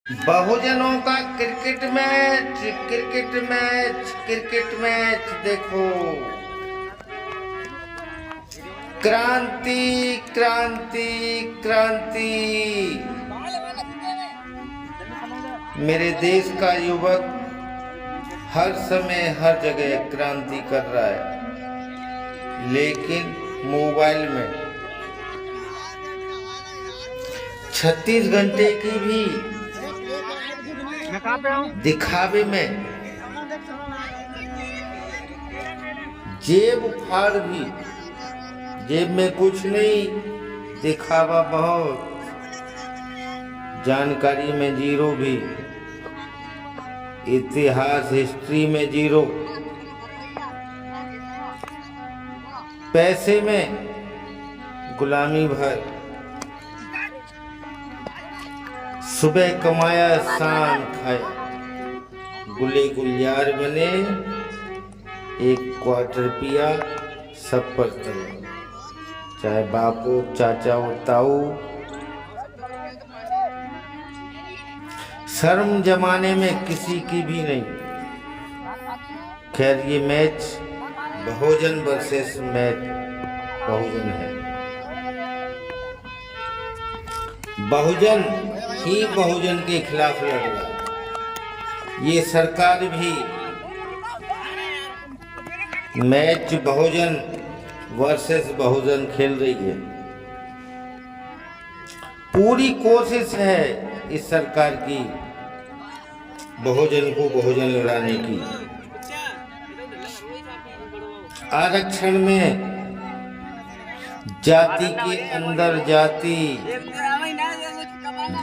बहुजनों का cricket match, cricket match, cricket match देखो। क्रांति क्रांति क्रांति। मेरे देश का युवक हर समय हर जगह क्रांति कर रहा है, लेकिन मोबाइल में 36 घंटे की भी दिखावे में जेब फाड़ भी, जेब में कुछ नहीं, दिखावा बहुत, जानकारी में जीरो भी, इतिहास हिस्ट्री में जीरो, पैसे में गुलामी भर, सुबह कमाया शाम खाया, गुले गुलजार बने, एक क्वार्टर पिया सब पर तले, चाहे बापू चाचा हो ताऊ। शर्म जमाने में किसी की भी नहीं। खैर ये मैच बहुजन वर्सेस मैच बहुजन है। बहुजन ही बहुजन के खिलाफ लड़ रहा है। ये सरकार भी मैच बहुजन वर्सेस बहुजन खेल रही है। पूरी कोशिश है इस सरकार की बहुजन को बहुजन लड़ाने की। आरक्षण में जाति के अंदर जाति,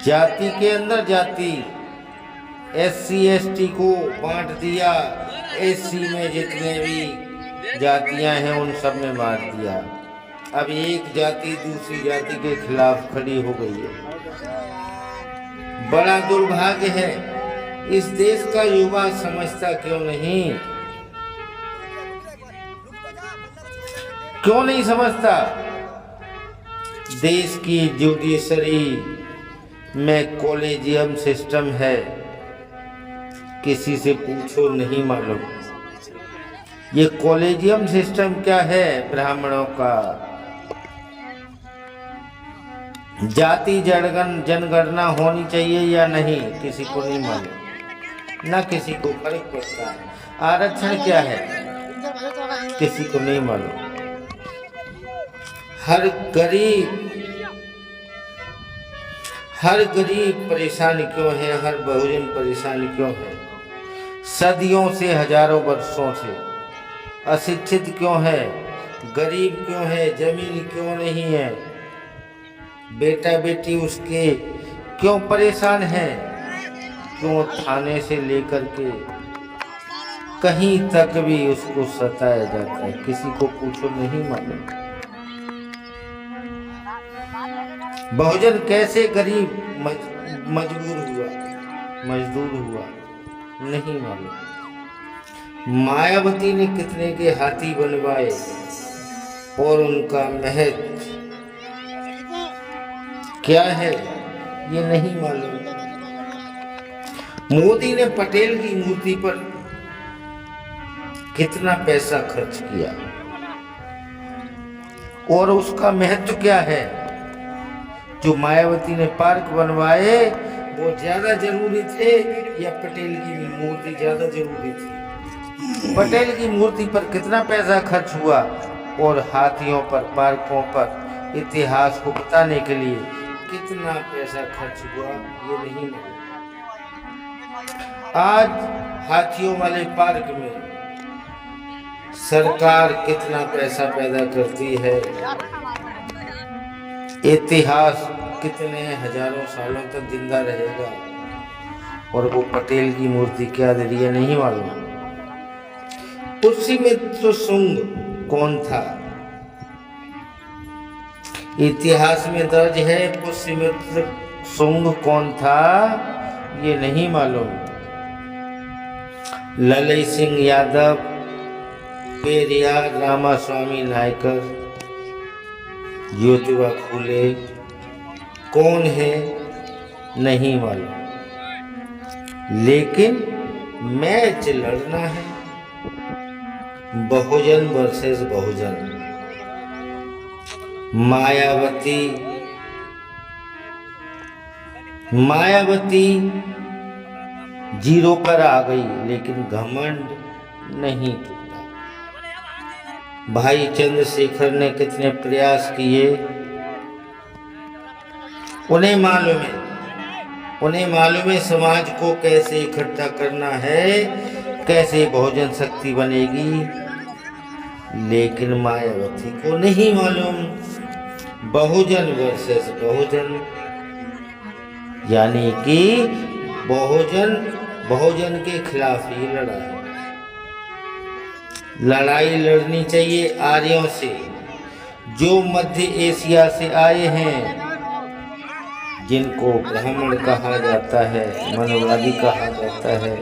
जाति के अंदर जाति, SC ST को बांट दिया। SC में जितने भी जातियां हैं उन सब में बांट दिया। अब एक जाति दूसरी जाति के खिलाफ खड़ी हो गई है। बड़ा दुर्भाग्य है। इस देश का युवा समझता क्यों नहीं? क्यों नहीं समझता? देश की जुडिशरी में कॉलेजियम सिस्टम है, किसी से पूछो नहीं मालूम। ये कॉलेजियम सिस्टम क्या है? ब्राह्मणों का जाति जनगणना होनी चाहिए या नहीं, किसी को नहीं मालूम, ना किसी को फर्क पड़ता है। आरक्षण क्या है, किसी को नहीं मालूम। हर गरीब परेशान क्यों है? हर बहुजन परेशान क्यों है? सदियों से, हजारों वर्षों से अशिक्षित क्यों है? गरीब क्यों है? जमीन क्यों नहीं है? बेटा बेटी उसके क्यों परेशान है? क्यों थाने से लेकर के कहीं तक भी उसको सताया जाता है? किसी को पूछो नहीं मालूम। बहुजन कैसे गरीब मजदूर हुआ नहीं मालूम। मायावती ने कितने के हाथी बनवाए और उनका महत्व क्या है ये नहीं मालूम। मोदी ने पटेल की मूर्ति पर कितना पैसा खर्च किया और उसका महत्व क्या है? जो मायावती ने पार्क बनवाए वो ज्यादा जरूरी थे या पटेल की मूर्ति ज्यादा जरूरी थी? पटेल की मूर्ति पर कितना पैसा खर्च हुआ और हाथियों पर, पार्कों पर, इतिहास को बताने के लिए कितना पैसा खर्च हुआ ये नहीं मालूम। आज हाथियों वाले पार्क में सरकार कितना पैसा पैदा करती है। इतिहास कितने हजारों सालों तक जिंदा रहेगा और वो पटेल की मूर्ति क्या दे रही है नहीं मालूम। पुष्यमित्र शुंग कौन था? इतिहास में दर्ज है पुष्यमित्र शुंग कौन था ये नहीं मालूम। ललई सिंह यादव, पेरियार रामास्वामी नायकर, ज्योतिबा फूले कौन है नहीं मालूम। लेकिन मैच लड़ना है। बहुजन वर्सेस बहुजन। मायावती जीरो पर आ गई, लेकिन घमंड नहीं टूटा। भाई चंद्रशेखर ने कितने प्रयास किए, उन्हें मालूम है समाज को कैसे इकट्ठा करना है, कैसे बहुजन शक्ति बनेगी, लेकिन मायावती को नहीं मालूम। बहुजन वर्सेस बहुजन, यानी कि बहुजन के खिलाफ ही लड़ाई लड़नी चाहिए आर्यों से, जो मध्य एशिया से आए हैं, जिनको ब्राह्मण कहा जाता है, मनवादी कहा जाता है,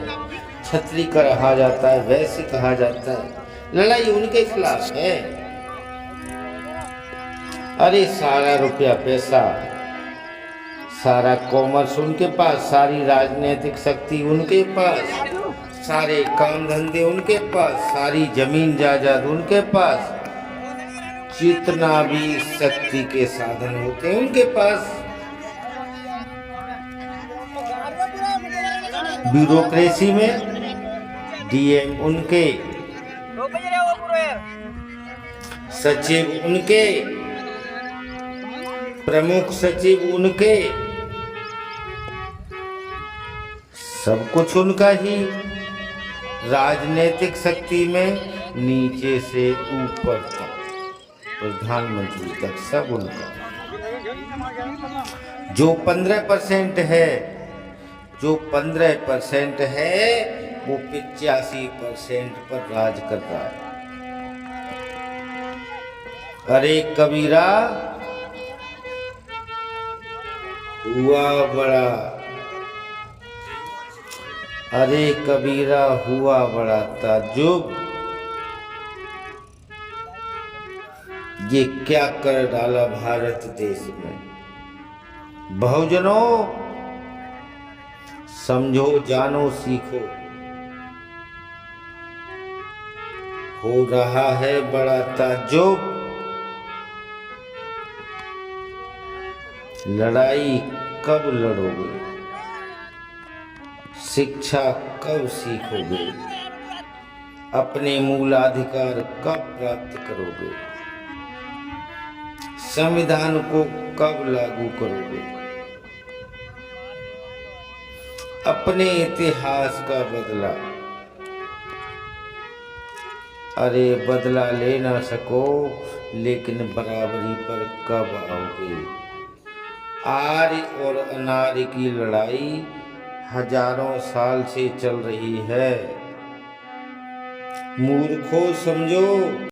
क्षत्रिय कहा जाता है, वैश्य कहा जाता है। लड़ाई उनके खिलाफ है। अरे सारा रुपया पैसा, सारा कॉमर्स उनके पास, सारी राजनीतिक शक्ति उनके पास, सारे काम धंधे उनके पास, सारी जमीन जायदाद उनके पास, जितना भी शक्ति के साधन होते हैं उनके पास। ब्यूरोक्रेसी में डीएम उनके, सचिव उनके, प्रमुख सचिव उनके, सब कुछ उनका ही। राजनीतिक शक्ति में नीचे से ऊपर तक, प्रधानमंत्री तक सब उनका। जो 15% है वो 85% पर राज कर रहा है। अरे कबीरा हुआ बड़ा, अरे कबीरा हुआ बड़ा ताज्जुब, ये क्या कर डाला भारत देश में। बहुजनों समझो, जानो, सीखो, हो रहा है बड़ा ताज्जुब। लड़ाई कब लड़ोगे, शिक्षा कब सीखोगे, अपने मूलाधिकार कब प्राप्त करोगे, संविधान को कब लागू करोगे, अपने इतिहास का बदला, अरे बदला ले ना सको लेकिन बराबरी पर कब आओगे। आर्य और अनार्य की लड़ाई हजारों साल से चल रही है। मूर्खों समझो।